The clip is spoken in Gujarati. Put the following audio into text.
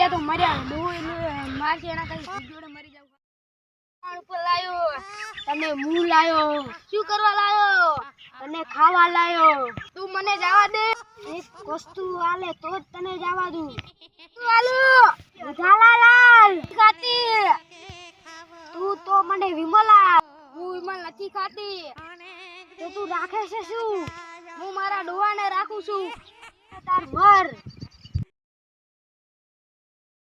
તો મર્યા મારશે એના કઈ જોડે મરી જાવ ઉપર લાયો તને મું લાયો શું કરવા લાયો તને ખાવા લાયો તું મને જવા દે એક વસ્તુ આલે તો જ તને જવા દઉં આલુ ઉધાલાલાલ ખાતી તું તો મને વિમલા હું વિમલ નથી ખાતી તો તું રાખે છે શું હું મારા ડોહાને રાખું છું તાર મર